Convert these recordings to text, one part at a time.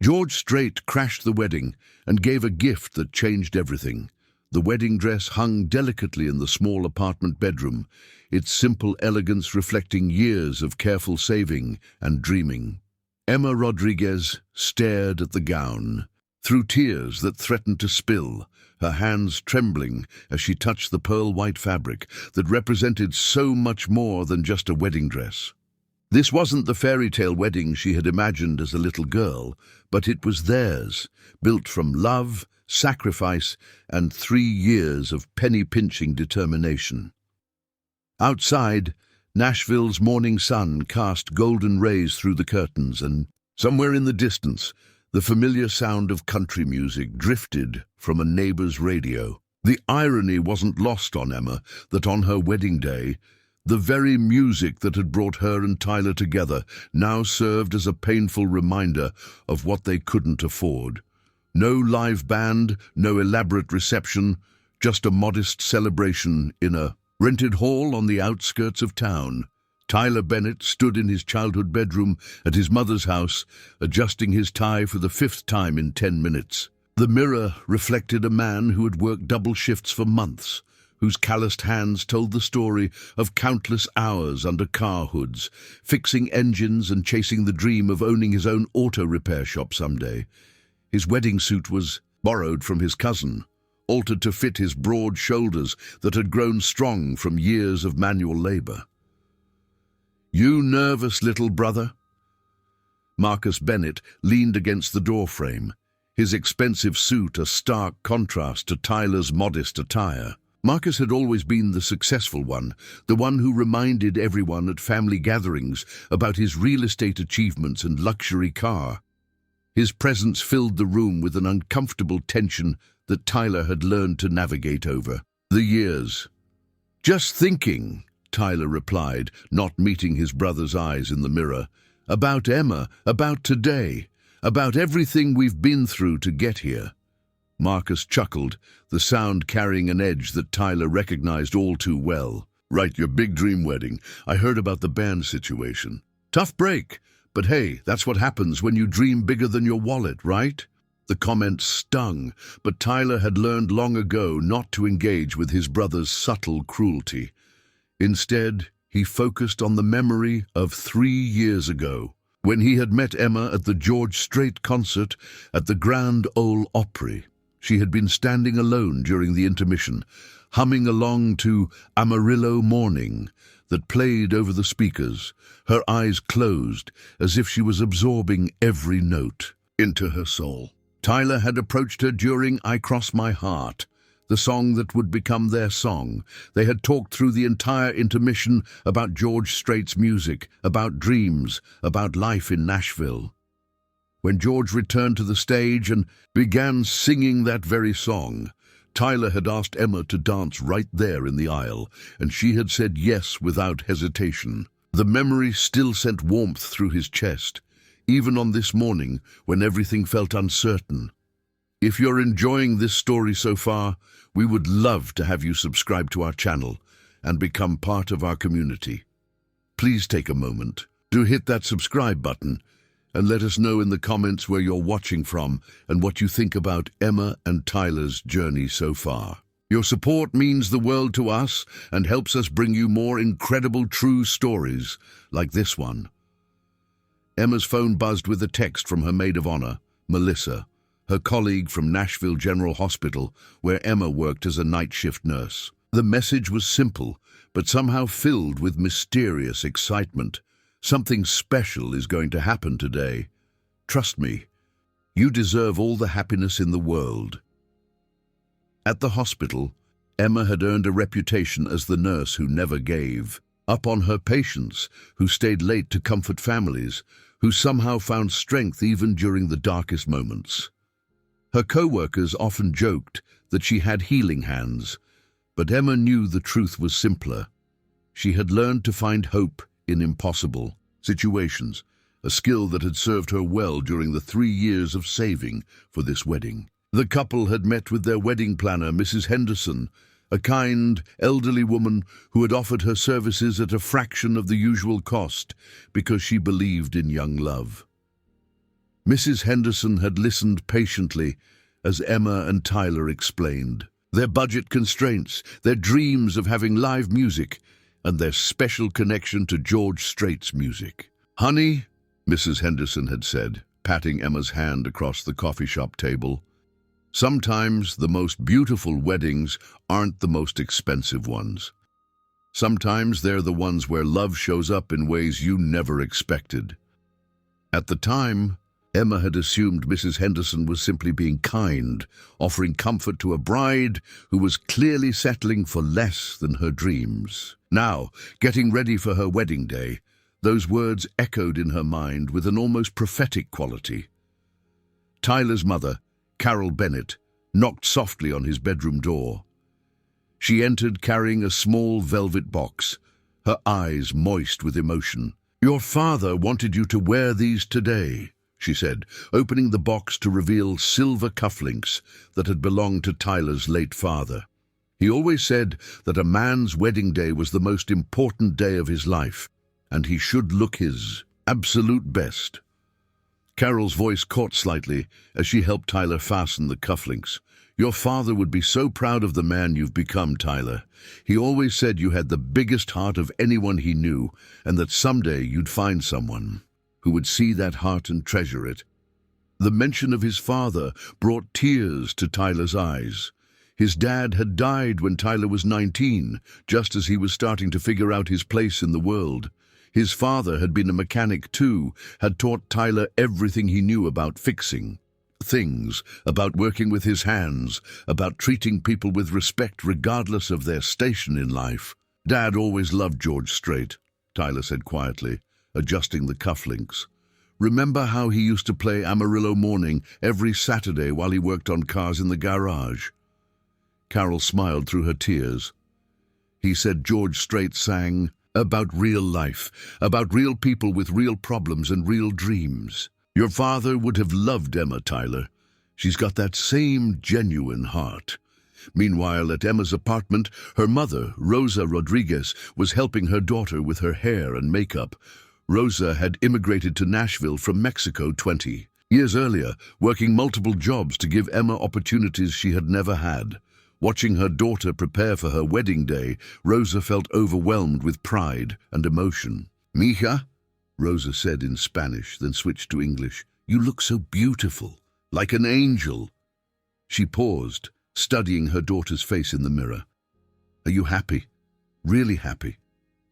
George Strait crashed the wedding and gave a gift that changed everything. The wedding dress hung delicately in the small apartment bedroom, its simple elegance reflecting years of careful saving and dreaming. Emma Rodriguez stared at the gown, through tears that threatened to spill, her hands trembling as she touched the pearl-white fabric that represented so much more than just a wedding dress. This wasn't the fairy tale wedding she had imagined as a little girl, but it was theirs, built from love, sacrifice, and 3 years of penny-pinching determination. Outside, Nashville's morning sun cast golden rays through the curtains, and somewhere in the distance, the familiar sound of country music drifted from a neighbor's radio. The irony wasn't lost on Emma that on her wedding day, the very music that had brought her and Tyler together now served as a painful reminder of what they couldn't afford. No live band, no elaborate reception, just a modest celebration in a rented hall on the outskirts of town. Tyler Bennett stood in his childhood bedroom at his mother's house, adjusting his tie for the 5th time in 10 minutes. The mirror reflected a man who had worked double shifts for months, whose calloused hands told the story of countless hours under car hoods, fixing engines and chasing the dream of owning his own auto repair shop someday. His wedding suit was borrowed from his cousin, altered to fit his broad shoulders that had grown strong from years of manual labor. "You nervous, little brother?" Marcus Bennett leaned against the doorframe, his expensive suit a stark contrast to Tyler's modest attire. Marcus had always been the successful one, the one who reminded everyone at family gatherings about his real estate achievements and luxury car. His presence filled the room with an uncomfortable tension that Tyler had learned to navigate over the years. "Just thinking," Tyler replied, not meeting his brother's eyes in the mirror, "about Emma, about today, about everything we've been through to get here." Marcus chuckled, the sound carrying an edge that Tyler recognized all too well. "Right, your big dream wedding. I heard about the band situation. Tough break, but hey, that's what happens when you dream bigger than your wallet, right?" The comment stung, but Tyler had learned long ago not to engage with his brother's subtle cruelty. Instead, he focused on the memory of 3 years ago, when he had met Emma at the George Strait concert at the Grand Ole Opry. She had been standing alone during the intermission, humming along to Amarillo Morning that played over the speakers, her eyes closed as if she was absorbing every note into her soul. Tyler had approached her during I Cross My Heart, the song that would become their song. They had talked through the entire intermission about George Strait's music, about dreams, about life in Nashville. When George returned to the stage and began singing that very song, Tyler had asked Emma to dance right there in the aisle, and she had said yes without hesitation. The memory still sent warmth through his chest, even on this morning when everything felt uncertain. If you're enjoying this story so far, we would love to have you subscribe to our channel and become part of our community. Please take a moment to hit that subscribe button and let us know in the comments where you're watching from and what you think about Emma and Tyler's journey so far. Your support means the world to us and helps us bring you more incredible true stories like this one. Emma's phone buzzed with a text from her maid of honor, Melissa, her colleague from Nashville General Hospital, where Emma worked as a night shift nurse. The message was simple, but somehow filled with mysterious excitement. "Something special is going to happen today. Trust me, you deserve all the happiness in the world." At the hospital, Emma had earned a reputation as the nurse who never gave up on her patients, who stayed late to comfort families, who somehow found strength even during the darkest moments. Her co-workers often joked that she had healing hands, but Emma knew the truth was simpler. She had learned to find hope in impossible situations, a skill that had served her well during the 3 years of saving for this wedding. The couple had met with their wedding planner, Mrs. Henderson, a kind, elderly woman who had offered her services at a fraction of the usual cost because she believed in young love. Mrs. Henderson had listened patiently as Emma and Tyler explained their budget constraints, their dreams of having live music, and their special connection to George Strait's music. "Honey," Mrs. Henderson had said, patting Emma's hand across the coffee shop table, "sometimes the most beautiful weddings aren't the most expensive ones. Sometimes they're the ones where love shows up in ways you never expected." At the time, Emma had assumed Mrs. Henderson was simply being kind, offering comfort to a bride who was clearly settling for less than her dreams. Now, getting ready for her wedding day, those words echoed in her mind with an almost prophetic quality. Tyler's mother, Carol Bennett, knocked softly on his bedroom door. She entered carrying a small velvet box, her eyes moist with emotion. "Your father wanted you to wear these today," she said, opening the box to reveal silver cufflinks that had belonged to Tyler's late father. "He always said that a man's wedding day was the most important day of his life, and he should look his absolute best." Carol's voice caught slightly as she helped Tyler fasten the cufflinks. "Your father would be so proud of the man you've become, Tyler. He always said you had the biggest heart of anyone he knew, and that someday you'd find someone who would see that heart and treasure it." The mention of his father brought tears to Tyler's eyes. His dad had died when Tyler was 19, just as he was starting to figure out his place in the world. His father had been a mechanic too, had taught Tyler everything he knew about fixing things, about working with his hands, about treating people with respect regardless of their station in life. "Dad always loved George Strait," Tyler said quietly, adjusting the cufflinks. "Remember how he used to play Amarillo Morning every Saturday while he worked on cars in the garage?" Carol smiled through her tears. "He said George Strait sang about real life, about real people with real problems and real dreams. Your father would have loved Emma, Tyler. She's got that same genuine heart." Meanwhile, at Emma's apartment, her mother, Rosa Rodriguez, was helping her daughter with her hair and makeup. Rosa had immigrated to Nashville from Mexico 20 years earlier, working multiple jobs to give Emma opportunities she had never had. Watching her daughter prepare for her wedding day, Rosa felt overwhelmed with pride and emotion. "Mija," Rosa said in Spanish, then switched to English, "you look so beautiful, like an angel." She paused, studying her daughter's face in the mirror. "Are you happy? Really happy?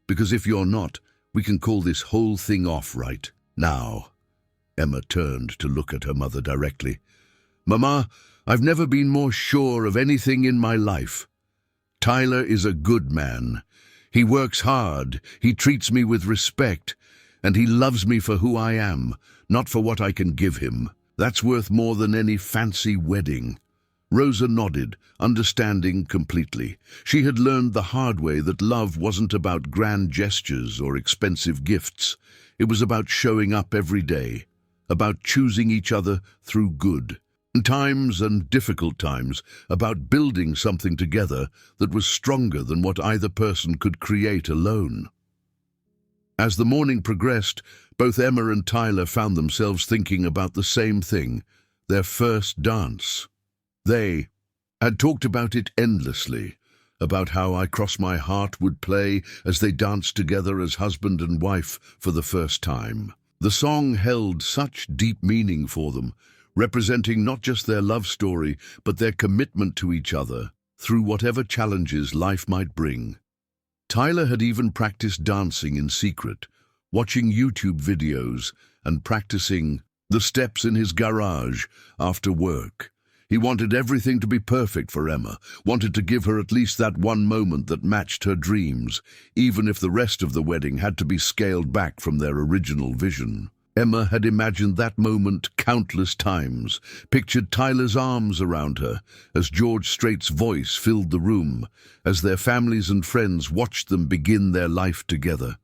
Because if you're not, we can call this whole thing off right now." Emma turned to look at her mother directly. "Mama, I've never been more sure of anything in my life. Tyler is a good man. He works hard, he treats me with respect, and he loves me for who I am, not for what I can give him. That's worth more than any fancy wedding." Rosa nodded, understanding completely. She had learned the hard way that love wasn't about grand gestures or expensive gifts. It was about showing up every day, about choosing each other through good times and difficult times, about building something together that was stronger than what either person could create alone. As the morning progressed, both Emma and Tyler found themselves thinking about the same thing, their first dance. They had talked about it endlessly, about how "I Cross My Heart" would play as they danced together as husband and wife for the first time. The song held such deep meaning for them, representing not just their love story, but their commitment to each other through whatever challenges life might bring. Tyler had even practiced dancing in secret, watching YouTube videos and practicing the steps in his garage after work. He wanted everything to be perfect for Emma, wanted to give her at least that one moment that matched her dreams, even if the rest of the wedding had to be scaled back from their original vision. Emma had imagined that moment countless times, pictured Tyler's arms around her as George Strait's voice filled the room, as their families and friends watched them begin their life together.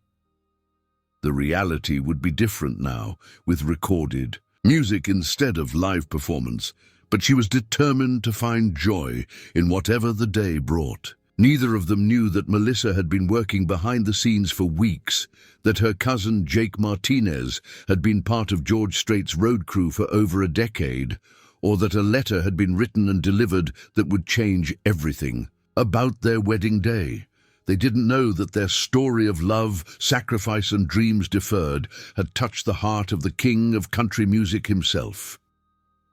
The reality would be different now, with recorded music instead of live performance, but she was determined to find joy in whatever the day brought. Neither of them knew that Melissa had been working behind the scenes for weeks, that her cousin Jake Martinez had been part of George Strait's road crew for over a decade, or that a letter had been written and delivered that would change everything about their wedding day. They didn't know that their story of love, sacrifice and dreams deferred had touched the heart of the king of country music himself.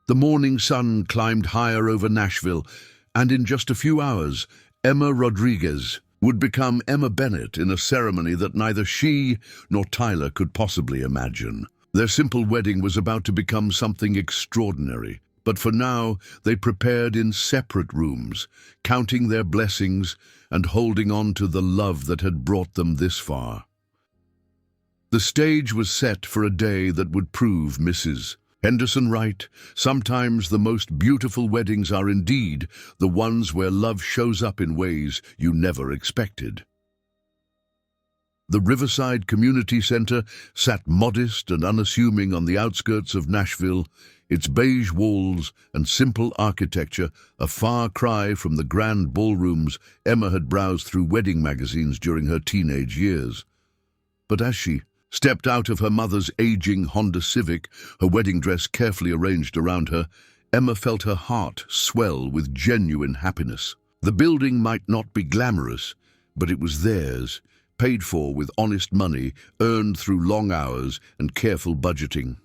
The morning sun climbed higher over Nashville, and in just a few hours, Emma Rodriguez would become Emma Bennett in a ceremony that neither she nor Tyler could possibly imagine. Their simple wedding was about to become something extraordinary, but for now they prepared in separate rooms, counting their blessings and holding on to the love that had brought them this far. The stage was set for a day that would prove Mrs. Henderson right. Sometimes the most beautiful weddings are indeed the ones where love shows up in ways you never expected. The Riverside Community Center sat modest and unassuming on the outskirts of Nashville, its beige walls and simple architecture a far cry from the grand ballrooms Emma had browsed through wedding magazines during her teenage years. But as she stepped out of her mother's aging Honda Civic, her wedding dress carefully arranged around her, Emma felt her heart swell with genuine happiness. The building might not be glamorous, but it was theirs, paid for with honest money, earned through long hours and careful budgeting.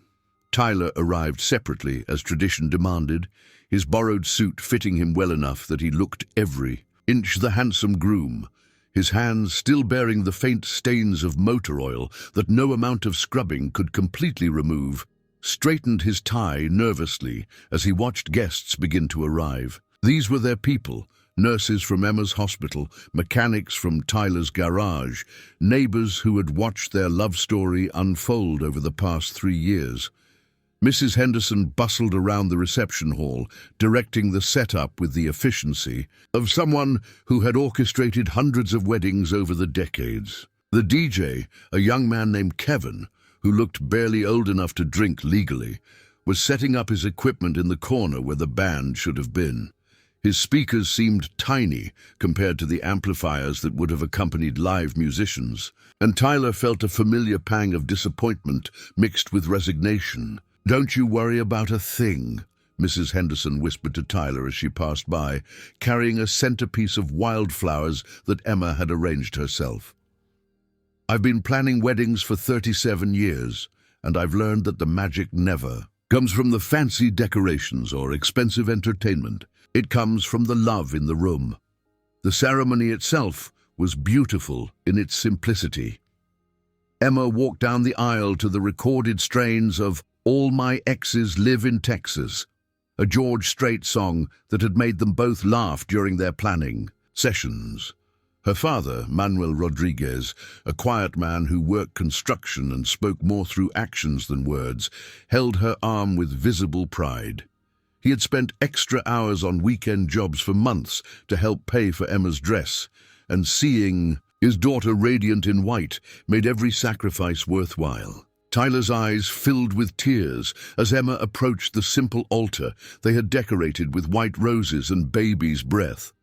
Tyler arrived separately, as tradition demanded, his borrowed suit fitting him well enough that he looked every inch the handsome groom, his hands still bearing the faint stains of motor oil that no amount of scrubbing could completely remove, straightened his tie nervously as he watched guests begin to arrive. These were their people, nurses from Emma's hospital, mechanics from Tyler's garage, neighbors who had watched their love story unfold over the past 3 years. Mrs. Henderson bustled around the reception hall, directing the setup with the efficiency of someone who had orchestrated hundreds of weddings over the decades. The DJ, a young man named Kevin, who looked barely old enough to drink legally, was setting up his equipment in the corner where the band should have been. His speakers seemed tiny compared to the amplifiers that would have accompanied live musicians, and Tyler felt a familiar pang of disappointment mixed with resignation. "Don't you worry about a thing," Mrs. Henderson whispered to Tyler as she passed by, carrying a centerpiece of wildflowers that Emma had arranged herself. "I've been planning weddings for 37 years, and I've learned that the magic never comes from the fancy decorations or expensive entertainment. It comes from the love in the room." The ceremony itself was beautiful in its simplicity. Emma walked down the aisle to the recorded strains of "All My Exes Live in Texas," a George Strait song that had made them both laugh during their planning sessions. Her father, Manuel Rodriguez, a quiet man who worked construction and spoke more through actions than words, held her arm with visible pride. He had spent extra hours on weekend jobs for months to help pay for Emma's dress, and seeing his daughter radiant in white made every sacrifice worthwhile. Tyler's eyes filled with tears as Emma approached the simple altar they had decorated with white roses and baby's breath.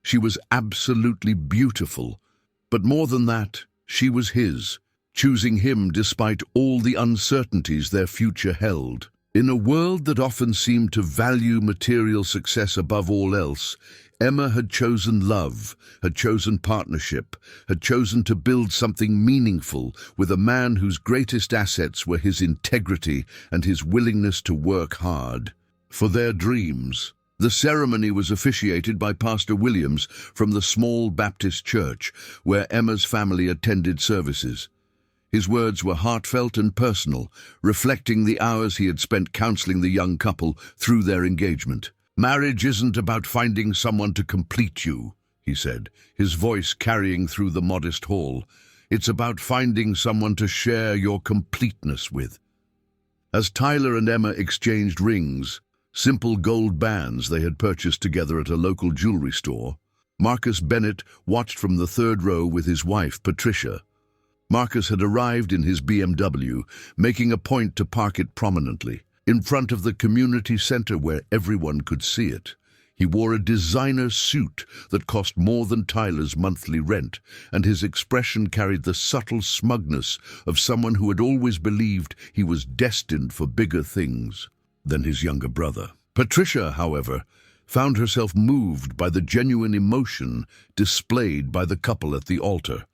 She was absolutely beautiful, but more than that, she was his, choosing him despite all the uncertainties their future held. In a world that often seemed to value material success above all else, Emma had chosen love, had chosen partnership, had chosen to build something meaningful with a man whose greatest assets were his integrity and his willingness to work hard for their dreams. The ceremony was officiated by Pastor Williams from the small Baptist church where Emma's family attended services. His words were heartfelt and personal, reflecting the hours he had spent counseling the young couple through their engagement. "Marriage isn't about finding someone to complete you," he said, his voice carrying through the modest hall. "It's about finding someone to share your completeness with." As Tyler and Emma exchanged rings, simple gold bands they had purchased together at a local jewelry store, Marcus Bennett watched from the third row with his wife, Patricia. Marcus had arrived in his BMW, making a point to park it prominently, in front of the community center where everyone could see it. He wore a designer suit that cost more than Tyler's monthly rent, and his expression carried the subtle smugness of someone who had always believed he was destined for bigger things than his younger brother. Patricia, however, found herself moved by the genuine emotion displayed by the couple at the altar.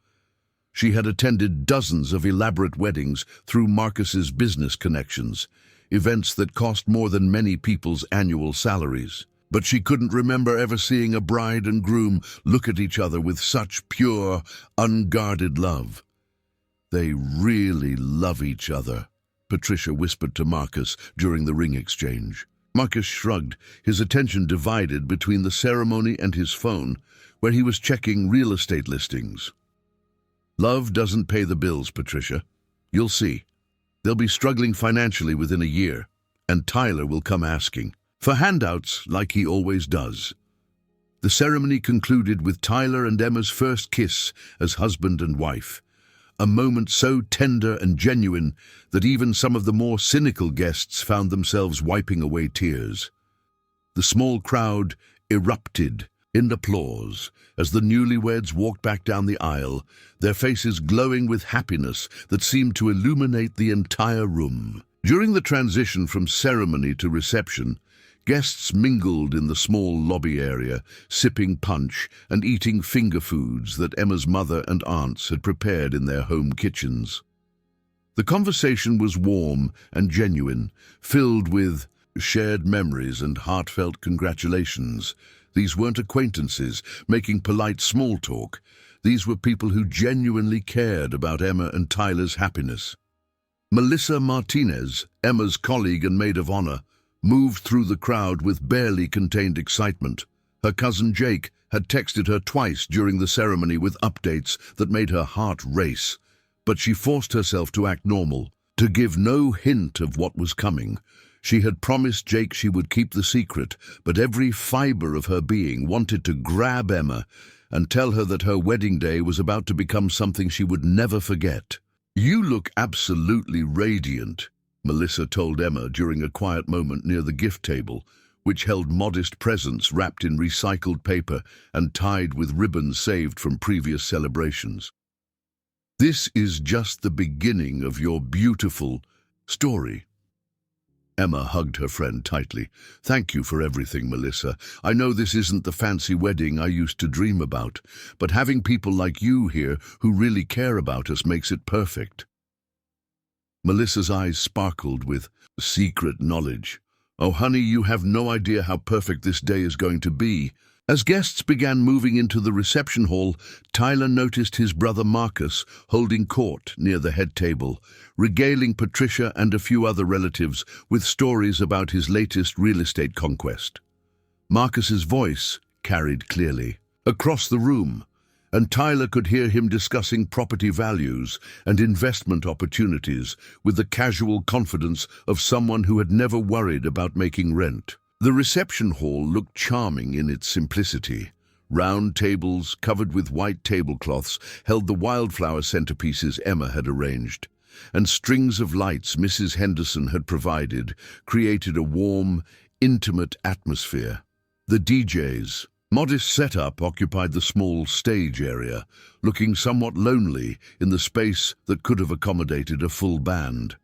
She had attended dozens of elaborate weddings through Marcus's business connections, events that cost more than many people's annual salaries. But she couldn't remember ever seeing a bride and groom look at each other with such pure, unguarded love. "They really love each other," Patricia whispered to Marcus during the ring exchange. Marcus shrugged, his attention divided between the ceremony and his phone, where he was checking real estate listings. "Love doesn't pay the bills, Patricia. You'll see. They'll be struggling financially within a year, and Tyler will come asking for handouts like he always does." The ceremony concluded with Tyler and Emma's first kiss as husband and wife, a moment so tender and genuine that even some of the more cynical guests found themselves wiping away tears. The small crowd erupted in applause as the newlyweds walked back down the aisle, their faces glowing with happiness that seemed to illuminate the entire room. During the transition from ceremony to reception, guests mingled in the small lobby area, sipping punch and eating finger foods that Emma's mother and aunts had prepared in their home kitchens. The conversation was warm and genuine, filled with shared memories and heartfelt congratulations. These weren't acquaintances making polite small talk. These were people who genuinely cared about Emma and Tyler's happiness. Melissa Martinez, Emma's colleague and maid of honor, moved through the crowd with barely contained excitement. Her cousin Jake had texted her twice during the ceremony with updates that made her heart race, but she forced herself to act normal, to give no hint of what was coming. She had promised Jake she would keep the secret, but every fiber of her being wanted to grab Emma and tell her that her wedding day was about to become something she would never forget. "You look absolutely radiant," Melissa told Emma during a quiet moment near the gift table, which held modest presents wrapped in recycled paper and tied with ribbons saved from previous celebrations. "This is just the beginning of your beautiful story." Emma hugged her friend tightly. "Thank you for everything, Melissa. I know this isn't the fancy wedding I used to dream about, but having people like you here who really care about us makes it perfect." Melissa's eyes sparkled with secret knowledge. "Oh, honey, you have no idea how perfect this day is going to be." As guests began moving into the reception hall, Tyler noticed his brother Marcus holding court near the head table, regaling Patricia and a few other relatives with stories about his latest real estate conquest. Marcus's voice carried clearly across the room, and Tyler could hear him discussing property values and investment opportunities with the casual confidence of someone who had never worried about making rent. The reception hall looked charming in its simplicity. Round tables, covered with white tablecloths, held the wildflower centerpieces Emma had arranged, and strings of lights Mrs. Henderson had provided created a warm, intimate atmosphere. The DJ's modest setup occupied the small stage area, looking somewhat lonely in the space that could have accommodated a full band.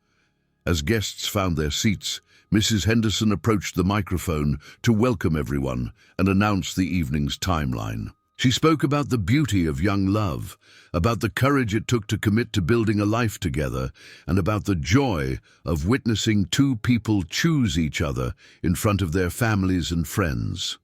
As guests found their seats, Mrs. Henderson approached the microphone to welcome everyone and announce the evening's timeline. She spoke about the beauty of young love, about the courage it took to commit to building a life together, and about the joy of witnessing two people choose each other in front of their families and friends.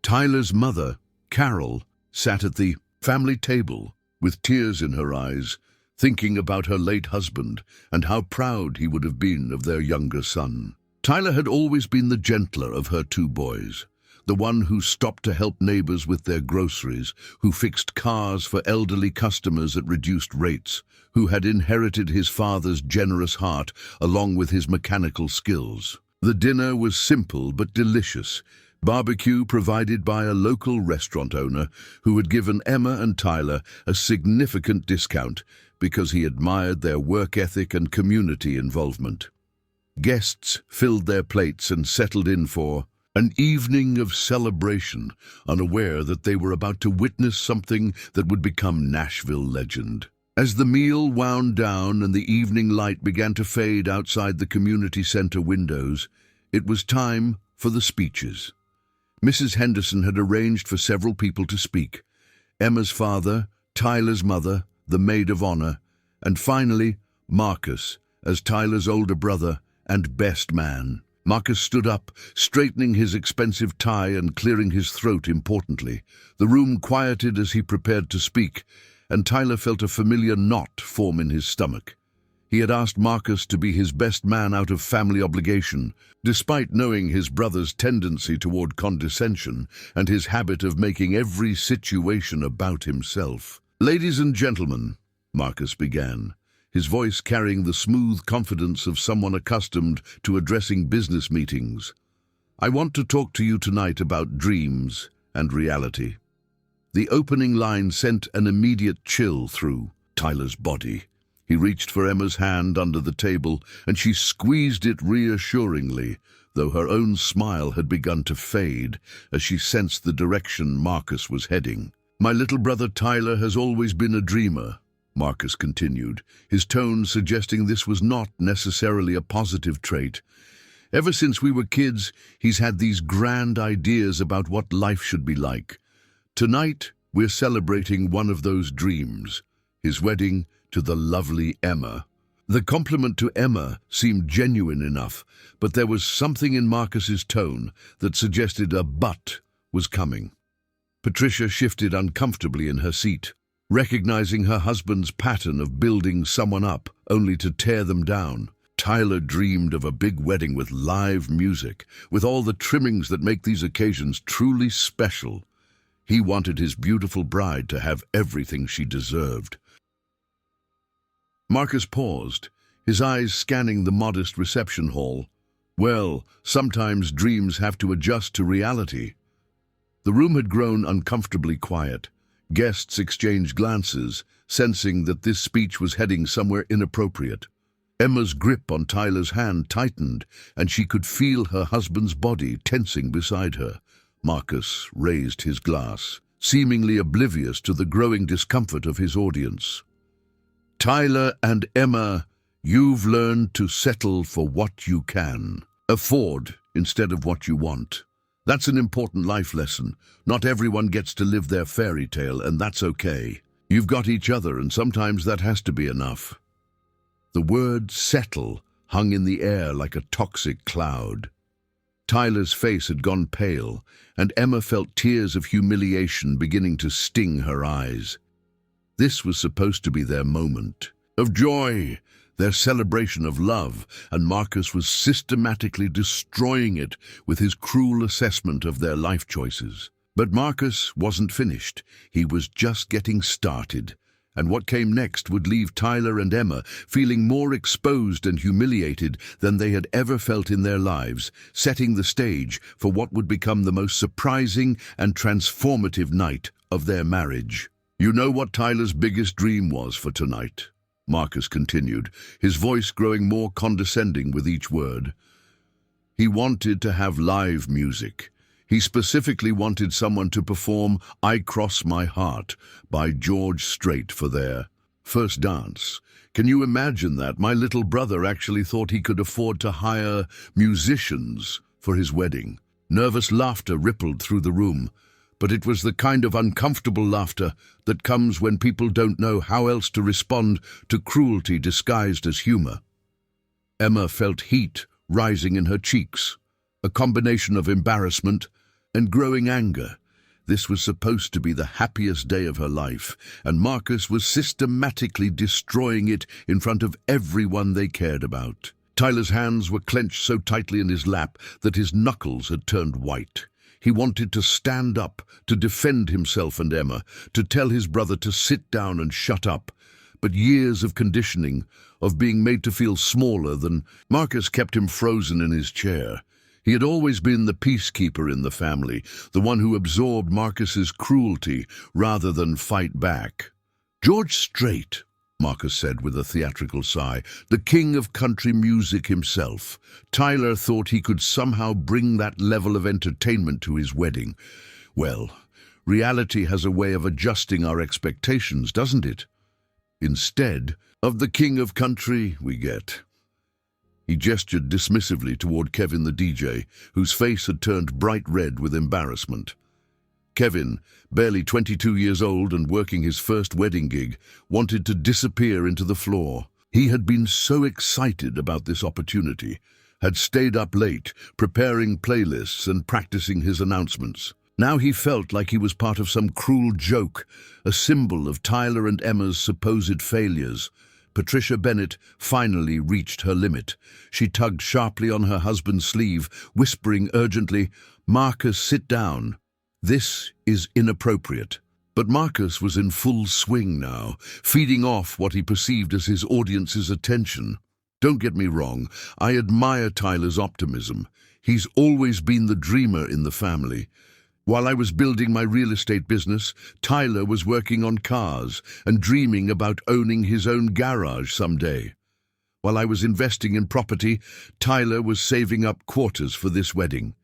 Tyler's mother, Carol, sat at the family table with tears in her eyes, thinking about her late husband and how proud he would have been of their younger son. Tyler had always been the gentler of her two boys, the one who stopped to help neighbors with their groceries, who fixed cars for elderly customers at reduced rates, who had inherited his father's generous heart along with his mechanical skills. The dinner was simple but delicious, barbecue provided by a local restaurant owner who had given Emma and Tyler a significant discount because he admired their work ethic and community involvement. Guests filled their plates and settled in for An evening of celebration, unaware that they were about to witness something that would become Nashville legend. As the meal wound down and the evening light began to fade outside the community center windows, it was time for the speeches. Mrs. Henderson had arranged for several people to speak: Emma's father, Tyler's mother, the maid of honor, and finally, Marcus, as Tyler's older brother and best man. Marcus stood up, straightening his expensive tie and clearing his throat importantly. The room quieted as he prepared to speak, and Tyler felt a familiar knot form in his stomach. He had asked Marcus to be his best man out of family obligation, despite knowing his brother's tendency toward condescension and his habit of making every situation about himself. "Ladies and gentlemen," Marcus began, his voice carrying the smooth confidence of someone accustomed to addressing business meetings, "I want to talk to you tonight about dreams and reality." The opening line sent an immediate chill through Tyler's body. He reached for Emma's hand under the table, and she squeezed it reassuringly, though her own smile had begun to fade as she sensed the direction Marcus was heading. "My little brother Tyler has always been a dreamer," Marcus continued, his tone suggesting this was not necessarily a positive trait. "Ever since we were kids, he's had these grand ideas about what life should be like. Tonight, we're celebrating one of those dreams, his wedding to the lovely Emma." The compliment to Emma seemed genuine enough, but there was something in Marcus's tone that suggested a but was coming. Patricia shifted uncomfortably in her seat, recognizing her husband's pattern of building someone up only to tear them down. Tyler dreamed of a big wedding with live music, with all the trimmings that make these occasions truly special. He wanted his beautiful bride to have everything she deserved. Marcus paused, his eyes scanning the modest reception hall. Well, sometimes dreams have to adjust to reality. The room had grown uncomfortably quiet. Guests exchanged glances, sensing that this speech was heading somewhere inappropriate. Emma's grip on Tyler's hand tightened, and she could feel her husband's body tensing beside her. Marcus raised his glass, seemingly oblivious to the growing discomfort of his audience. "Tyler and Emma, you've learned to settle for what you can afford instead of what you want. That's an important life lesson. Not everyone gets to live their fairy tale, and that's okay. You've got each other, and sometimes that has to be enough." The word settle hung in the air like a toxic cloud. Tyler's face had gone pale, and Emma felt tears of humiliation beginning to sting her eyes. This was supposed to be their moment of joy, their celebration of love, and Marcus was systematically destroying it with his cruel assessment of their life choices. But Marcus wasn't finished. He was just getting started, and what came next would leave Tyler and Emma feeling more exposed and humiliated than they had ever felt in their lives, setting the stage for what would become the most surprising and transformative night of their marriage. "You know what Tyler's biggest dream was for tonight?" Marcus continued, his voice growing more condescending with each word. "He wanted to have live music. He specifically wanted someone to perform I Cross My Heart by Strait for their first dance. Can you imagine that? My little brother actually thought he could afford to hire musicians for his wedding." Nervous laughter rippled through the room, but it was the kind of uncomfortable laughter that comes when people don't know how else to respond to cruelty disguised as humor. Emma felt heat rising in her cheeks, a combination of embarrassment and growing anger. This was supposed to be the happiest day of her life, and Marcus was systematically destroying it in front of everyone they cared about. Tyler's hands were clenched so tightly in his lap that his knuckles had turned white. He wanted to stand up, to defend himself and Emma, to tell his brother to sit down and shut up. But years of conditioning, of being made to feel smaller than Marcus, kept him frozen in his chair. He had always been the peacekeeper in the family, the one who absorbed Marcus's cruelty rather than fight back. Strait, Marcus said with a theatrical sigh. The king of country music himself. Tyler thought he could somehow bring that level of entertainment to his wedding. Well, reality has a way of adjusting our expectations, doesn't it? Instead of the king of country, we get. He gestured dismissively toward Kevin the DJ, whose face had turned bright red with embarrassment. Kevin, barely 22 years old and working his first wedding gig, wanted to disappear into the floor. He had been so excited about this opportunity, had stayed up late, preparing playlists and practicing his announcements. Now he felt like he was part of some cruel joke, a symbol of Tyler and Emma's supposed failures. Patricia Bennett finally reached her limit. She tugged sharply on her husband's sleeve, whispering urgently, "Marcus, sit down. This is inappropriate." But Marcus was in full swing now, feeding off what he perceived as his audience's attention. Don't get me wrong, I admire Tyler's optimism. He's always been the dreamer in the family. While I was building my real estate business, Tyler was working on cars and dreaming about owning his own garage someday. While I was investing in property, Tyler was saving up quarters for this wedding.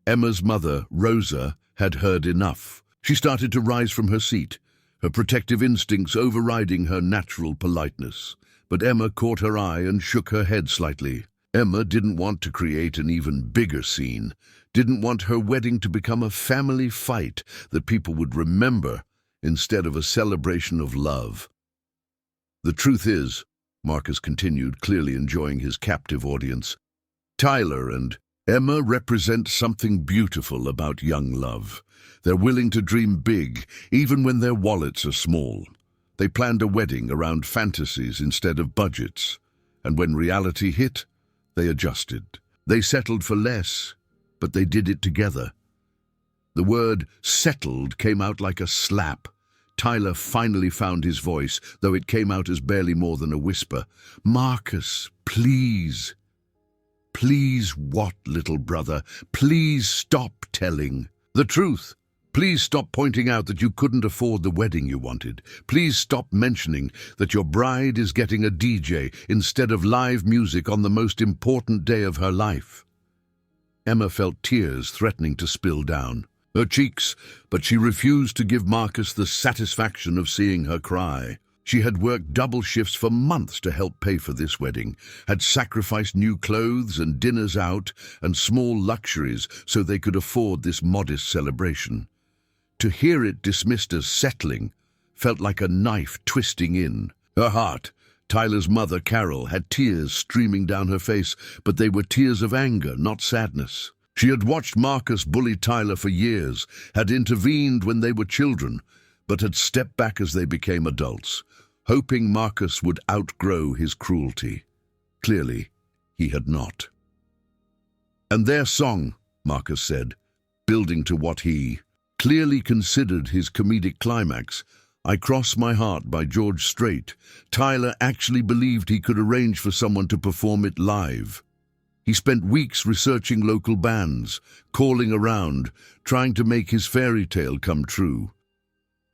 Emma's mother, Rosa, had heard enough. She started to rise from her seat, her protective instincts overriding her natural politeness. But Emma caught her eye and shook her head slightly. Emma didn't want to create an even bigger scene, didn't want her wedding to become a family fight that people would remember instead of a celebration of love. The truth is, Marcus continued, clearly enjoying his captive audience, Tyler and Emma represent something beautiful about young love. They're willing to dream big, even when their wallets are small. They planned a wedding around fantasies instead of budgets, and when reality hit, they adjusted. They settled for less, but they did it together. The word settled came out like a slap. Tyler finally found his voice, though it came out as barely more than a whisper. "Marcus, please." "Please what, little brother? Please stop telling the truth. Please stop pointing out that you couldn't afford the wedding you wanted. Please stop mentioning that your bride is getting a DJ instead of live music on the most important day of her life." Emma felt tears threatening to spill down her cheeks, but she refused to give Marcus the satisfaction of seeing her cry. She had worked double shifts for months to help pay for this wedding, had sacrificed new clothes and dinners out and small luxuries so they could afford this modest celebration. To hear it dismissed as settling felt like a knife twisting in her heart. Tyler's mother, Carol, had tears streaming down her face, but they were tears of anger, not sadness. She had watched Marcus bully Tyler for years, had intervened when they were children, but had stepped back as they became adults, hoping Marcus would outgrow his cruelty. Clearly, he had not. "And their song," Marcus said, building to what he clearly considered his comedic climax, "I Cross My Heart" by George Strait. Tyler actually believed he could arrange for someone to perform it live. He spent weeks researching local bands, calling around, trying to make his fairy tale come true.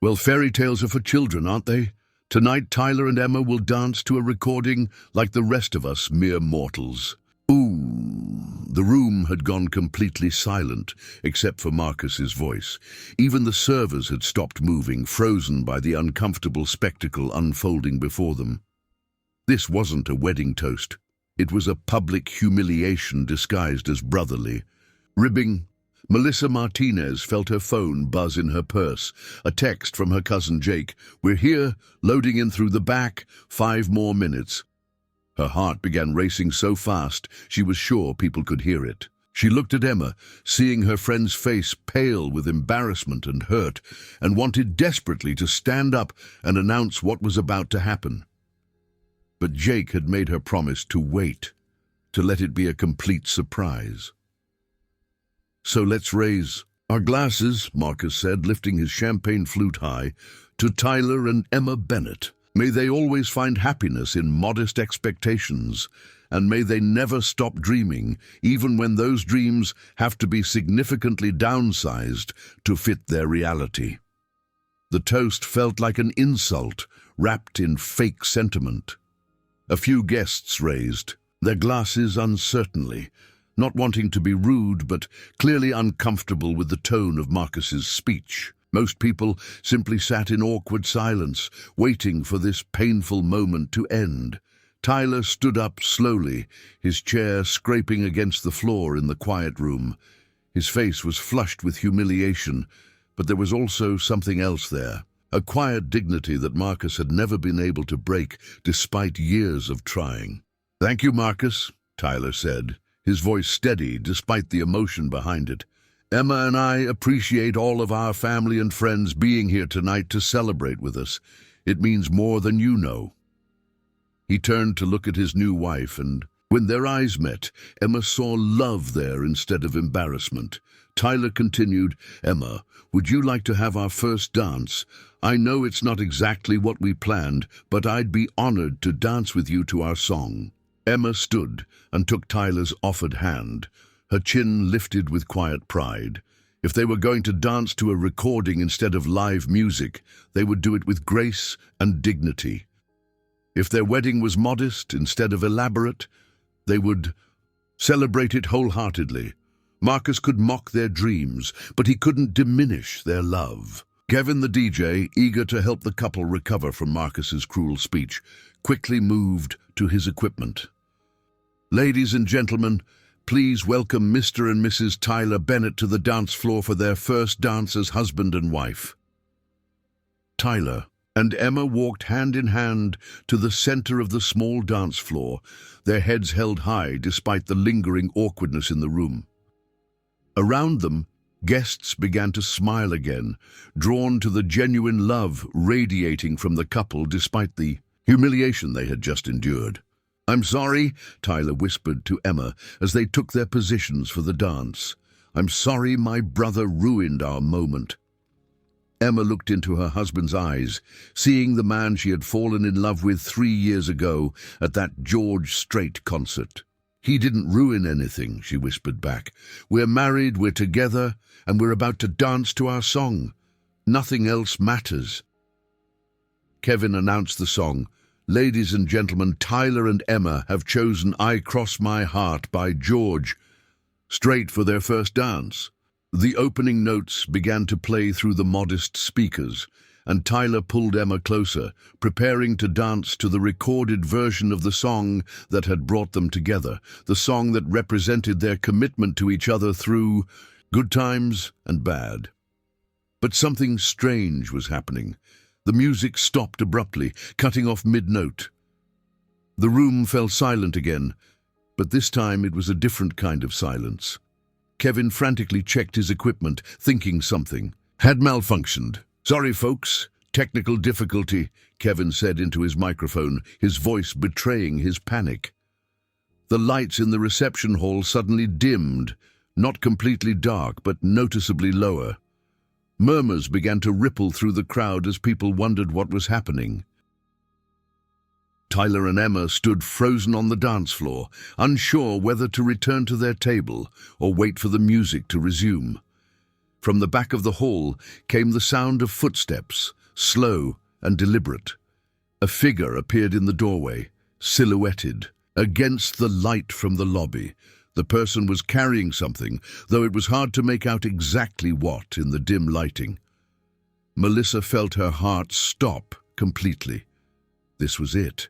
Well, fairy tales are for children, aren't they? Tonight, Tyler and Emma will dance to a recording like the rest of us mere mortals. Ooh, the room had gone completely silent, except for Marcus's voice. Even the servers had stopped moving, frozen by the uncomfortable spectacle unfolding before them. This wasn't a wedding toast. It was a public humiliation disguised as brotherly. Ribbing, Melissa Martinez felt her phone buzz in her purse. A text from her cousin Jake. "We're here, loading in through the back, 5 more minutes." Her heart began racing so fast she was sure people could hear it. She looked at Emma, seeing her friend's face pale with embarrassment and hurt, and wanted desperately to stand up and announce what was about to happen. But Jake had made her promise to wait, to let it be a complete surprise. "So let's raise our glasses," Marcus said, lifting his champagne flute high, "to Tyler and Emma Bennett. May they always find happiness in modest expectations, and may they never stop dreaming, even when those dreams have to be significantly downsized to fit their reality." The toast felt like an insult wrapped in fake sentiment. A few guests raised their glasses uncertainly, not wanting to be rude but clearly uncomfortable with the tone of Marcus's speech. Most people simply sat in awkward silence, waiting for this painful moment to end. Tyler stood up slowly, his chair scraping against the floor in the quiet room. His face was flushed with humiliation, but there was also something else there. A quiet dignity that Marcus had never been able to break despite years of trying. "Thank you, Marcus," Tyler said, his voice steady despite the emotion behind it. "Emma and I appreciate all of our family and friends being here tonight to celebrate with us. It means more than you know." He turned to look at his new wife, and when their eyes met, Emma saw love there instead of embarrassment. Tyler continued, "Emma, would you like to have our first dance? I know it's not exactly what we planned, but I'd be honored to dance with you to our song." Emma stood and took Tyler's offered hand, her chin lifted with quiet pride. If they were going to dance to a recording instead of live music, they would do it with grace and dignity. If their wedding was modest instead of elaborate, they would celebrate it wholeheartedly. Marcus could mock their dreams, but he couldn't diminish their love. Kevin, the DJ, eager to help the couple recover from Marcus's cruel speech, quickly moved to his equipment. "Ladies and gentlemen, please welcome Mr. and Mrs. Tyler Bennett to the dance floor for their first dance as husband and wife." Tyler and Emma walked hand in hand to the center of the small dance floor, their heads held high despite the lingering awkwardness in the room. Around them, guests began to smile again, drawn to the genuine love radiating from the couple despite the humiliation they had just endured. "I'm sorry," Tyler whispered to Emma as they took their positions for the dance. "I'm sorry my brother ruined our moment." Emma looked into her husband's eyes, seeing the man she had fallen in love with 3 years ago at that George Strait concert. "He didn't ruin anything," she whispered back. "We're married, we're together, and we're about to dance to our song. Nothing else matters." Kevin announced the song. "Ladies and gentlemen, Tyler and Emma have chosen I Cross My Heart by George Strait for their first dance." The opening notes began to play through the modest speakers, and Tyler pulled Emma closer, preparing to dance to the recorded version of the song that had brought them together, the song that represented their commitment to each other through good times and bad. But something strange was happening. The music stopped abruptly, cutting off mid-note. The room fell silent again, but this time it was a different kind of silence. Kevin frantically checked his equipment, thinking something had malfunctioned. "Sorry, folks, technical difficulty," Kevin said into his microphone, his voice betraying his panic. The lights in the reception hall suddenly dimmed, not completely dark, but noticeably lower. Murmurs began to ripple through the crowd as people wondered what was happening. Tyler and Emma stood frozen on the dance floor, unsure whether to return to their table or wait for the music to resume. From the back of the hall came the sound of footsteps, slow and deliberate. A figure appeared in the doorway, silhouetted against the light from the lobby. The person was carrying something, though it was hard to make out exactly what in the dim lighting. Melissa felt her heart stop completely. This was it.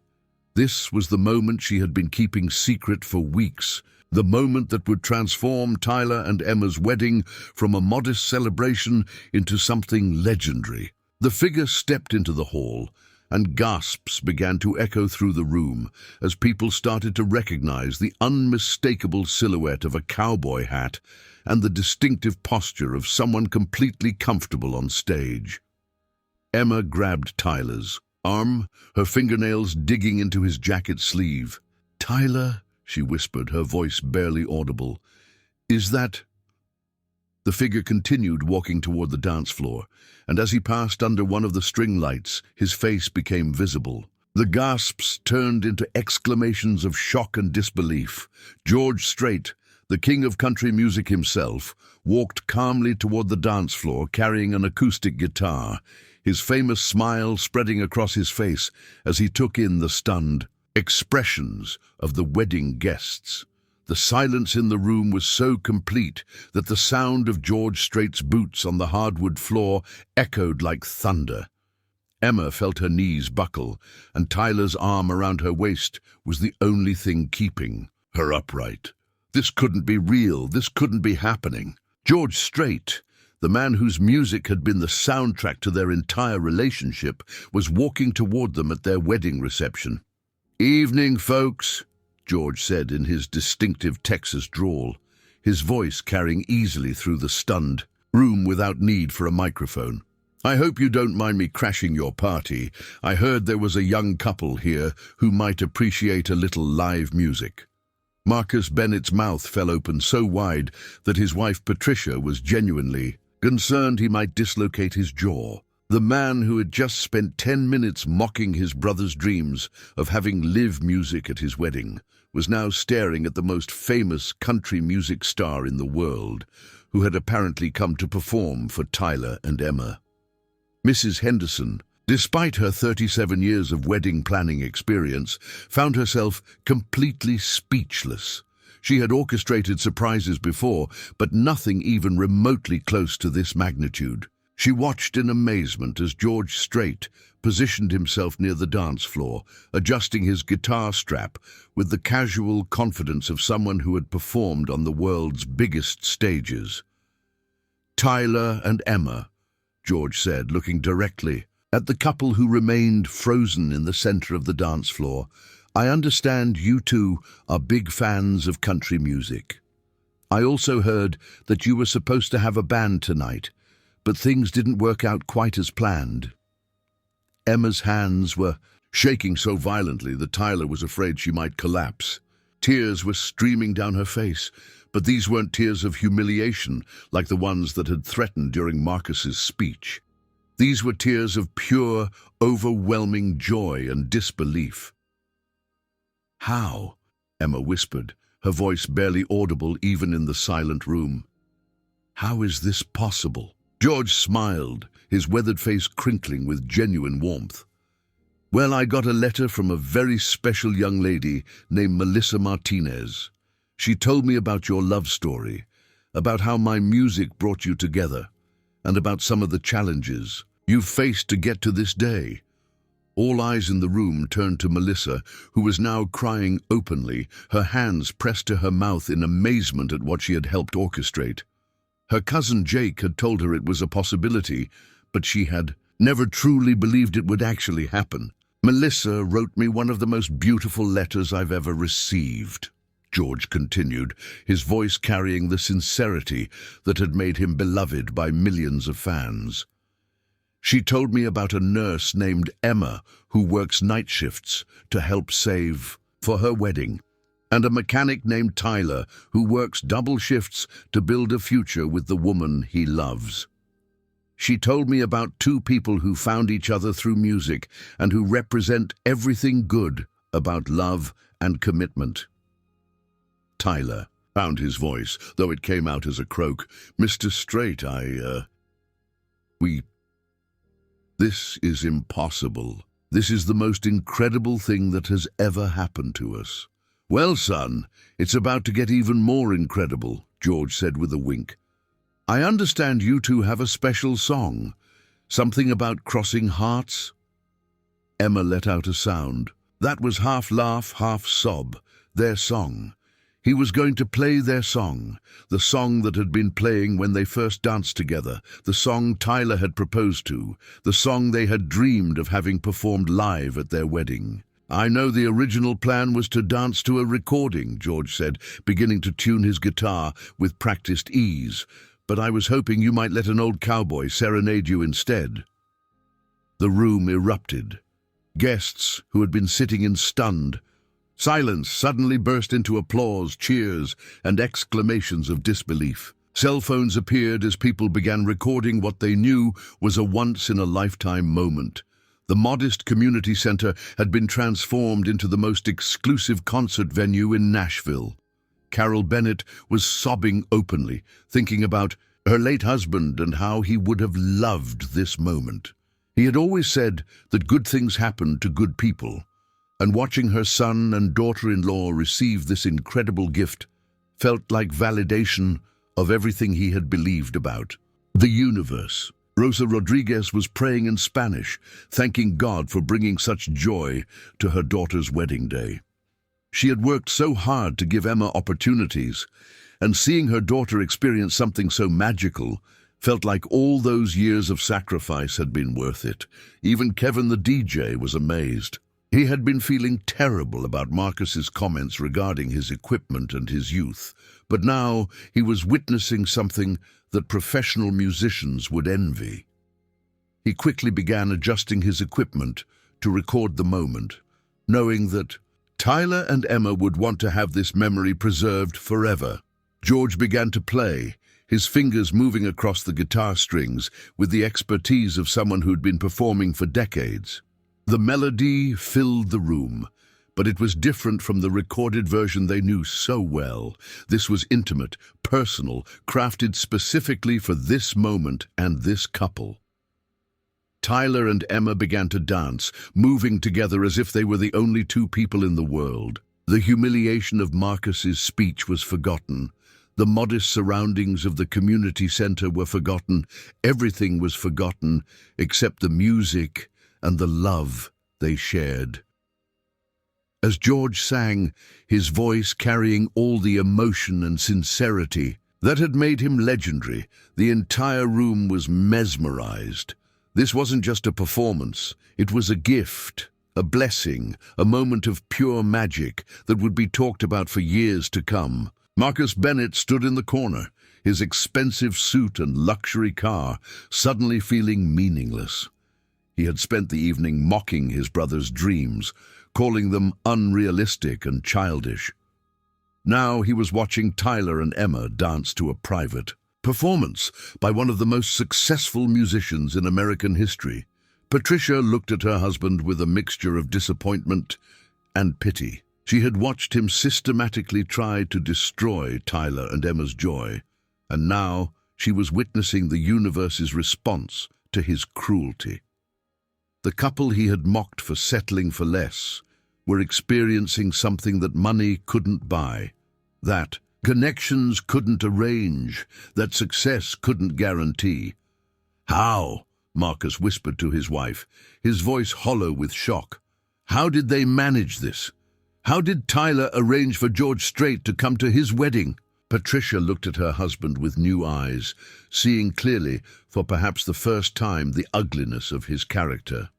This was the moment she had been keeping secret for weeks. The moment that would transform Tyler and Emma's wedding from a modest celebration into something legendary. The figure stepped into the hall, and gasps began to echo through the room as people started to recognize the unmistakable silhouette of a cowboy hat and the distinctive posture of someone completely comfortable on stage. Emma grabbed Tyler's arm, her fingernails digging into his jacket sleeve. "Tyler," she whispered, her voice barely audible. "Is that—" The figure continued walking toward the dance floor, and as he passed under one of the string lights, his face became visible. The gasps turned into exclamations of shock and disbelief. George Strait, the king of country music himself, walked calmly toward the dance floor carrying an acoustic guitar, his famous smile spreading across his face as he took in the stunned expressions of the wedding guests. The silence in the room was so complete that the sound of George Strait's boots on the hardwood floor echoed like thunder. Emma felt her knees buckle, and Tyler's arm around her waist was the only thing keeping her upright. This couldn't be real. This couldn't be happening. George Strait, the man whose music had been the soundtrack to their entire relationship, was walking toward them at their wedding reception. "Evening, folks," George said in his distinctive Texas drawl, his voice carrying easily through the stunned room without need for a microphone. "I hope you don't mind me crashing your party. I heard there was a young couple here who might appreciate a little live music." Marcus Bennett's mouth fell open so wide that his wife Patricia was genuinely concerned he might dislocate his jaw. The man who had just spent 10 minutes mocking his brother's dreams of having live music at his wedding was now staring at the most famous country music star in the world, who had apparently come to perform for Tyler and Emma. Mrs. Henderson, despite her 37 years of wedding planning experience, found herself completely speechless. She had orchestrated surprises before, but nothing even remotely close to this magnitude. She watched in amazement as George Strait positioned himself near the dance floor, adjusting his guitar strap with the casual confidence of someone who had performed on the world's biggest stages. "Tyler and Emma," George said, looking directly at the couple who remained frozen in the center of the dance floor. "I understand you two are big fans of country music. I also heard that you were supposed to have a band tonight, but things didn't work out quite as planned." Emma's hands were shaking so violently that Tyler was afraid she might collapse. Tears were streaming down her face, but these weren't tears of humiliation like the ones that had threatened during Marcus's speech. These were tears of pure, overwhelming joy and disbelief. "How?" Emma whispered, her voice barely audible even in the silent room. "How is this possible?" George smiled, his weathered face crinkling with genuine warmth. "Well, I got a letter from a very special young lady named Melissa Martinez. She told me about your love story, about how my music brought you together, and about some of the challenges you've faced to get to this day." All eyes in the room turned to Melissa, who was now crying openly, her hands pressed to her mouth in amazement at what she had helped orchestrate. Her cousin Jake had told her it was a possibility, but she had never truly believed it would actually happen. "Melissa wrote me one of the most beautiful letters I've ever received," George continued, his voice carrying the sincerity that had made him beloved by millions of fans. "She told me about a nurse named Emma who works night shifts to help save for her wedding, and a mechanic named Tyler who works double shifts to build a future with the woman he loves. She told me about two people who found each other through music and who represent everything good about love and commitment." Tyler found his voice, though it came out as a croak. "Mr. Strait, This is impossible. This is the most incredible thing that has ever happened to us." "Well, son, it's about to get even more incredible," George said with a wink. "I understand you two have a special song, something about crossing hearts?" Emma let out a sound. That was half laugh, half sob, their song. He was going to play their song, the song that had been playing when they first danced together, the song Tyler had proposed to, the song they had dreamed of having performed live at their wedding. "I know the original plan was to dance to a recording," George said, beginning to tune his guitar with practiced ease, "but I was hoping you might let an old cowboy serenade you instead." The room erupted. Guests, who had been sitting in stunned silence, suddenly burst into applause, cheers, and exclamations of disbelief. Cell phones appeared as people began recording what they knew was a once-in-a-lifetime moment. The modest community center had been transformed into the most exclusive concert venue in Nashville. Carol Bennett was sobbing openly, thinking about her late husband and how he would have loved this moment. He had always said that good things happen to good people, and watching her son and daughter-in-law receive this incredible gift felt like validation of everything he had believed about the universe. Rosa Rodriguez was praying in Spanish, thanking God for bringing such joy to her daughter's wedding day. She had worked so hard to give Emma opportunities, and seeing her daughter experience something so magical felt like all those years of sacrifice had been worth it. Even Kevin the DJ was amazed. He had been feeling terrible about Marcus's comments regarding his equipment and his youth, but now he was witnessing something that professional musicians would envy. He quickly began adjusting his equipment to record the moment, knowing that Tyler and Emma would want to have this memory preserved forever. George began to play, his fingers moving across the guitar strings with the expertise of someone who'd been performing for decades. The melody filled the room, but it was different from the recorded version they knew so well. This was intimate, personal, crafted specifically for this moment and this couple. Tyler and Emma began to dance, moving together as if they were the only two people in the world. The humiliation of Marcus's speech was forgotten. The modest surroundings of the community center were forgotten. Everything was forgotten except the music and the love they shared. As George sang, his voice carrying all the emotion and sincerity that had made him legendary, the entire room was mesmerized. This wasn't just a performance, it was a gift, a blessing, a moment of pure magic that would be talked about for years to come. Marcus Bennett stood in the corner, his expensive suit and luxury car suddenly feeling meaningless. He had spent the evening mocking his brother's dreams, calling them unrealistic and childish. Now he was watching Tyler and Emma dance to a private performance by one of the most successful musicians in American history. Patricia looked at her husband with a mixture of disappointment and pity. She had watched him systematically try to destroy Tyler and Emma's joy, and now she was witnessing the universe's response to his cruelty. The couple he had mocked for settling for less were experiencing something that money couldn't buy, that connections couldn't arrange, that success couldn't guarantee. "How?" Marcus whispered to his wife, his voice hollow with shock. "How did they manage this? How did Tyler arrange for George Strait to come to his wedding?" Patricia looked at her husband with new eyes, seeing clearly, for perhaps the first time, the ugliness of his character.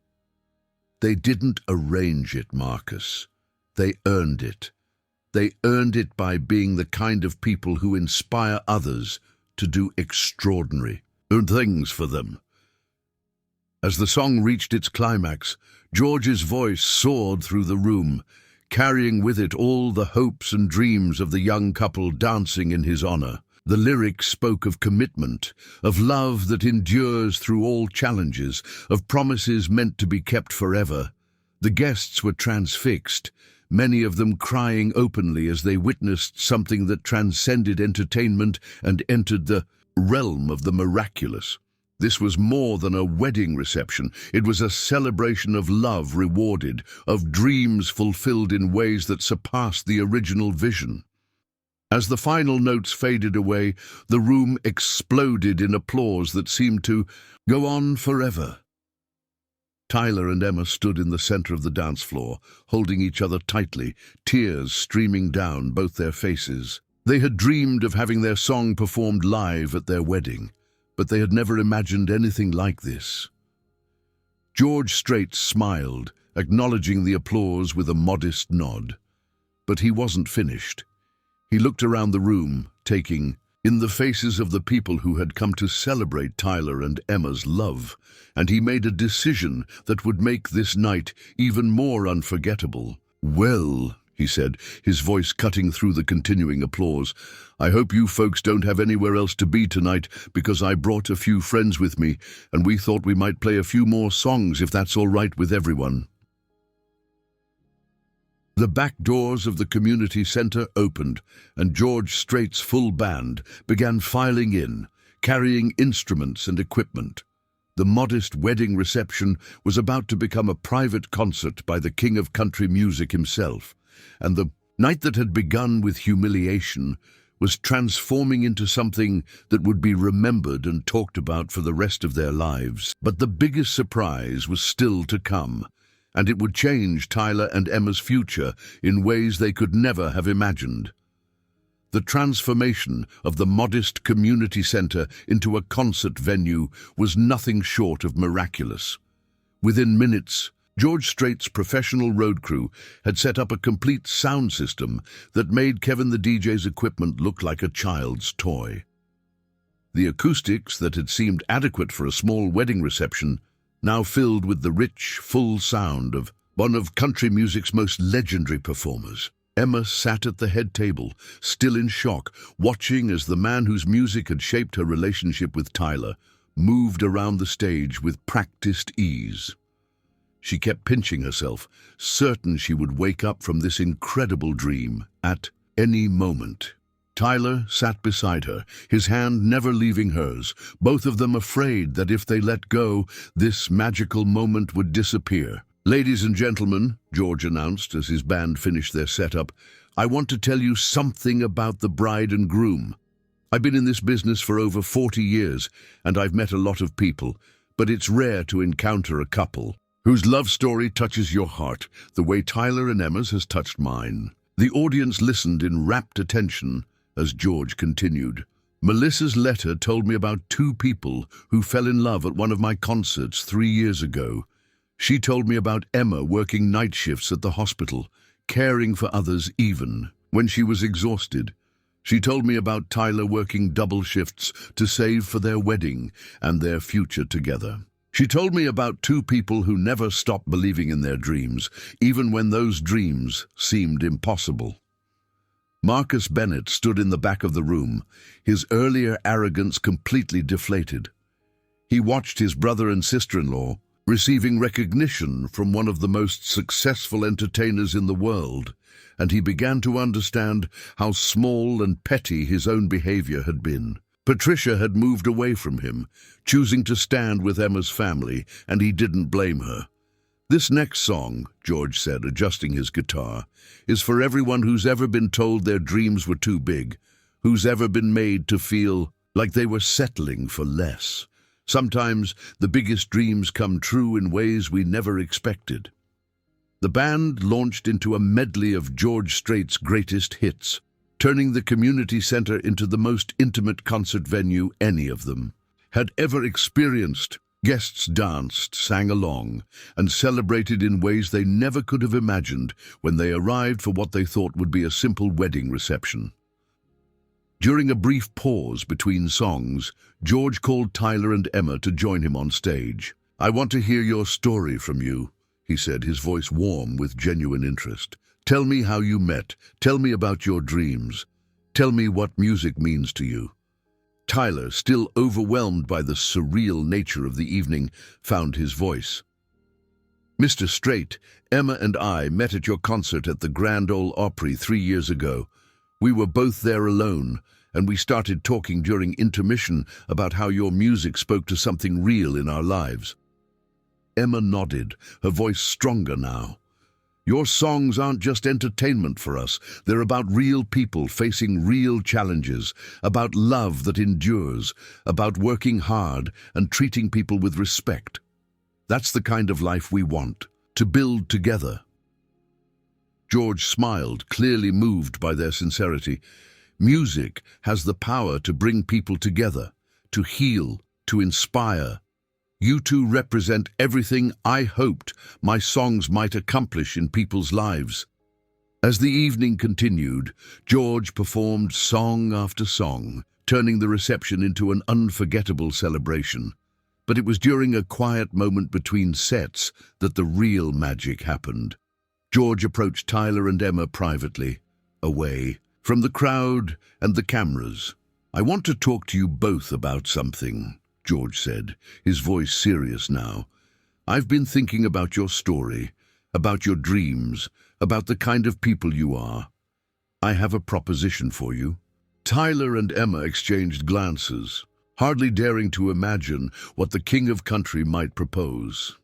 "They didn't arrange it, Marcus. They earned it. They earned it by being the kind of people who inspire others to do extraordinary things for them." As the song reached its climax, George's voice soared through the room, carrying with it all the hopes and dreams of the young couple dancing in his honor. The lyrics spoke of commitment, of love that endures through all challenges, of promises meant to be kept forever. The guests were transfixed, many of them crying openly as they witnessed something that transcended entertainment and entered the realm of the miraculous. This was more than a wedding reception. It was a celebration of love rewarded, of dreams fulfilled in ways that surpassed the original vision. As the final notes faded away, the room exploded in applause that seemed to go on forever. Tyler and Emma stood in the center of the dance floor, holding each other tightly, tears streaming down both their faces. They had dreamed of having their song performed live at their wedding, but they had never imagined anything like this. George Strait smiled, acknowledging the applause with a modest nod. But he wasn't finished. He looked around the room, taking in the faces of the people who had come to celebrate Tyler and Emma's love, and he made a decision that would make this night even more unforgettable. "Well," he said, his voice cutting through the continuing applause, "I hope you folks don't have anywhere else to be tonight, because I brought a few friends with me, and we thought we might play a few more songs if that's all right with everyone." The back doors of the community center opened, and George Strait's full band began filing in, carrying instruments and equipment. The modest wedding reception was about to become a private concert by the king of country music himself, and the night that had begun with humiliation was transforming into something that would be remembered and talked about for the rest of their lives. But the biggest surprise was still to come, and it would change Tyler and Emma's future in ways they could never have imagined. The transformation of the modest community center into a concert venue was nothing short of miraculous. Within minutes, George Strait's professional road crew had set up a complete sound system that made Kevin the DJ's equipment look like a child's toy. The acoustics that had seemed adequate for a small wedding reception now filled with the rich, full sound of one of country music's most legendary performers. Emma sat at the head table, still in shock, watching as the man whose music had shaped her relationship with Tyler moved around the stage with practiced ease. She kept pinching herself, certain she would wake up from this incredible dream at any moment. Tyler sat beside her, his hand never leaving hers, both of them afraid that if they let go, this magical moment would disappear. "Ladies and gentlemen," George announced as his band finished their setup, "I want to tell you something about the bride and groom. I've been in this business for over 40 years, and I've met a lot of people, but it's rare to encounter a couple whose love story touches your heart the way Tyler and Emma's has touched mine." The audience listened in rapt attention as George continued. "Melissa's letter told me about two people who fell in love at one of my concerts 3 years ago. She told me about Emma working night shifts at the hospital, caring for others even when she was exhausted. She told me about Tyler working double shifts to save for their wedding and their future together. She told me about two people who never stopped believing in their dreams, even when those dreams seemed impossible." Marcus Bennett stood in the back of the room, his earlier arrogance completely deflated. He watched his brother and sister-in-law receiving recognition from one of the most successful entertainers in the world, and he began to understand how small and petty his own behavior had been. Patricia had moved away from him, choosing to stand with Emma's family, and he didn't blame her. "This next song," George said, adjusting his guitar, "is for everyone who's ever been told their dreams were too big, who's ever been made to feel like they were settling for less. Sometimes the biggest dreams come true in ways we never expected." The band launched into a medley of George Strait's greatest hits, turning the community center into the most intimate concert venue any of them had ever experienced. Guests danced, sang along, and celebrated in ways they never could have imagined when they arrived for what they thought would be a simple wedding reception. During a brief pause between songs, George called Tyler and Emma to join him on stage. "I want to hear your story from you," he said, his voice warm with genuine interest. "Tell me how you met. Tell me about your dreams. Tell me what music means to you." Tyler, still overwhelmed by the surreal nature of the evening, found his voice. "Mr. Strait, Emma and I met at your concert at the Grand Ole Opry 3 years ago. We were both there alone, and we started talking during intermission about how your music spoke to something real in our lives." Emma nodded, her voice stronger now. "Your songs aren't just entertainment for us. They're about real people facing real challenges, about love that endures, about working hard and treating people with respect. That's the kind of life we want, to build together." George smiled, clearly moved by their sincerity. "Music has the power to bring people together, to heal, to inspire. You two represent everything I hoped my songs might accomplish in people's lives." As the evening continued, George performed song after song, turning the reception into an unforgettable celebration. But it was during a quiet moment between sets that the real magic happened. George approached Tyler and Emma privately, away from the crowd and the cameras. "I want to talk to you both about something," George said, his voice serious now. "I've been thinking about your story, about your dreams, about the kind of people you are. I have a proposition for you." Tyler and Emma exchanged glances, hardly daring to imagine what the king of country might propose.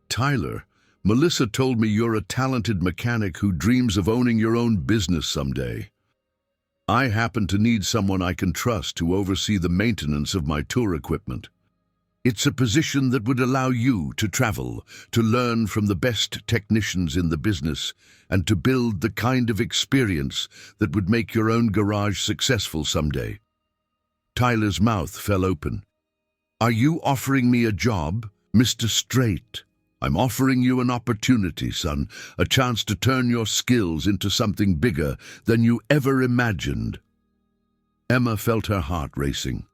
"Tyler, Melissa told me you're a talented mechanic who dreams of owning your own business someday. I happen to need someone I can trust to oversee the maintenance of my tour equipment. It's a position that would allow you to travel, to learn from the best technicians in the business, and to build the kind of experience that would make your own garage successful someday." Tyler's mouth fell open. "Are you offering me a job, Mr. Strait?" "I'm offering you an opportunity, son, a chance to turn your skills into something bigger than you ever imagined." Emma felt her heart racing.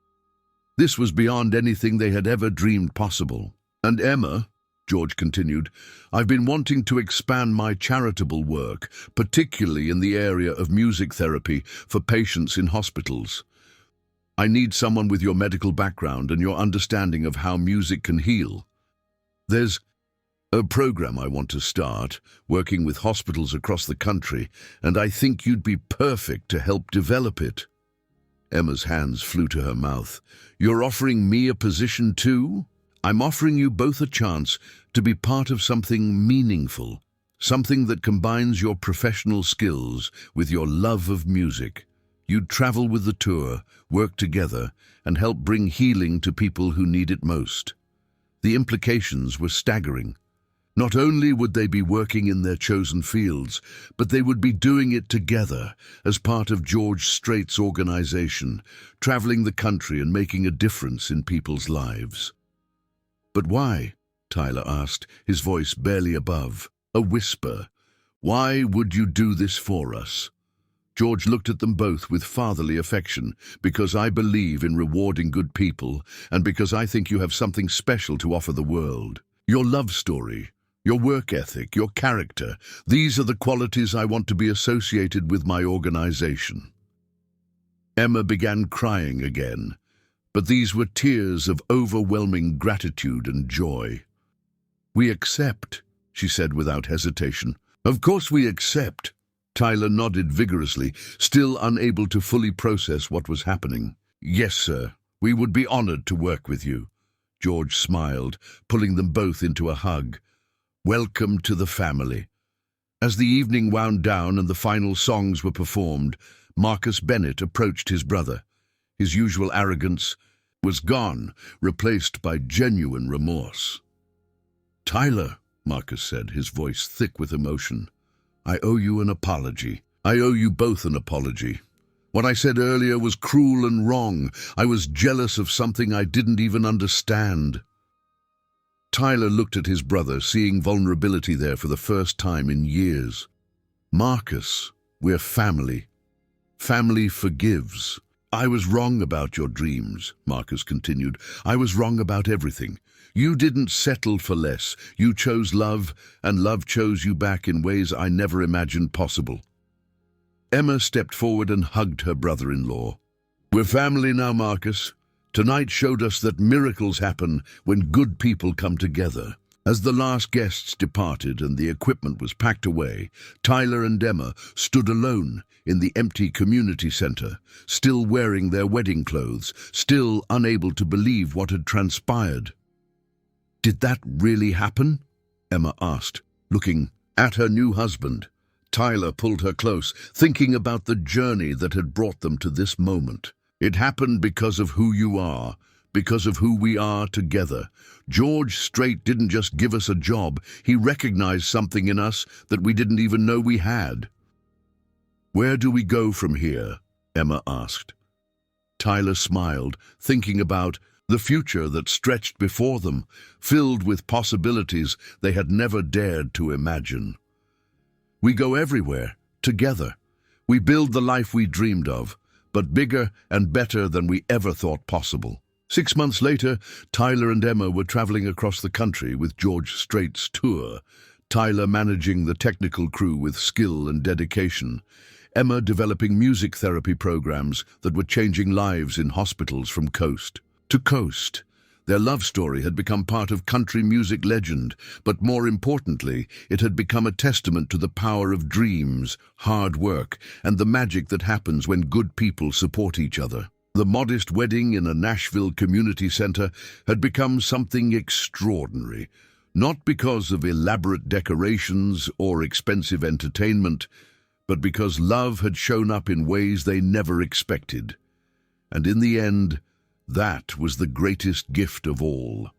This was beyond anything they had ever dreamed possible. "And Emma," George continued, "I've been wanting to expand my charitable work, particularly in the area of music therapy for patients in hospitals. I need someone with your medical background and your understanding of how music can heal. There's a program I want to start, working with hospitals across the country, and I think you'd be perfect to help develop it." Emma's hands flew to her mouth. "You're offering me a position too?" "I'm offering you both a chance to be part of something meaningful, something that combines your professional skills with your love of music. You'd travel with the tour, work together, and help bring healing to people who need it most." The implications were staggering. Not only would they be working in their chosen fields, but they would be doing it together as part of George Strait's organization, traveling the country and making a difference in people's lives. "But why?" Tyler asked, his voice barely above a whisper. "Why would you do this for us?" George looked at them both with fatherly affection. "Because I believe in rewarding good people, and because I think you have something special to offer the world. Your love story, your work ethic, your character, these are the qualities I want to be associated with my organization." Emma began crying again, but these were tears of overwhelming gratitude and joy. "We accept," she said without hesitation. "Of course we accept." Tyler nodded vigorously, still unable to fully process what was happening. "Yes, sir. We would be honored to work with you." George smiled, pulling them both into a hug. "Welcome to the family." As the evening wound down and the final songs were performed, Marcus Bennett approached his brother. His usual arrogance was gone, replaced by genuine remorse. "Tyler," Marcus said, his voice thick with emotion, "I owe you an apology. I owe you both an apology. What I said earlier was cruel and wrong. I was jealous of something I didn't even understand." Tyler looked at his brother, seeing vulnerability there for the first time in years. "Marcus, we're family. Family forgives." "I was wrong about your dreams," Marcus continued. "I was wrong about everything. You didn't settle for less. You chose love, and love chose you back in ways I never imagined possible." Emma stepped forward and hugged her brother-in-law. "We're family now, Marcus. Tonight showed us that miracles happen when good people come together." As the last guests departed and the equipment was packed away, Tyler and Emma stood alone in the empty community center, still wearing their wedding clothes, still unable to believe what had transpired. "Did that really happen?" Emma asked, looking at her new husband. Tyler pulled her close, thinking about the journey that had brought them to this moment. "It happened because of who you are, because of who we are together. George Strait didn't just give us a job, he recognized something in us that we didn't even know we had." "Where do we go from here?" Emma asked. Tyler smiled, thinking about the future that stretched before them, filled with possibilities they had never dared to imagine. "We go everywhere, together. We build the life we dreamed of, but bigger and better than we ever thought possible." 6 months later, Tyler and Emma were traveling across the country with George Strait's tour, Tyler managing the technical crew with skill and dedication, Emma developing music therapy programs that were changing lives in hospitals from coast to coast. Their love story had become part of country music legend, but more importantly, it had become a testament to the power of dreams, hard work, and the magic that happens when good people support each other. The modest wedding in a Nashville community center had become something extraordinary, not because of elaborate decorations or expensive entertainment, but because love had shown up in ways they never expected. And in the end, that was the greatest gift of all.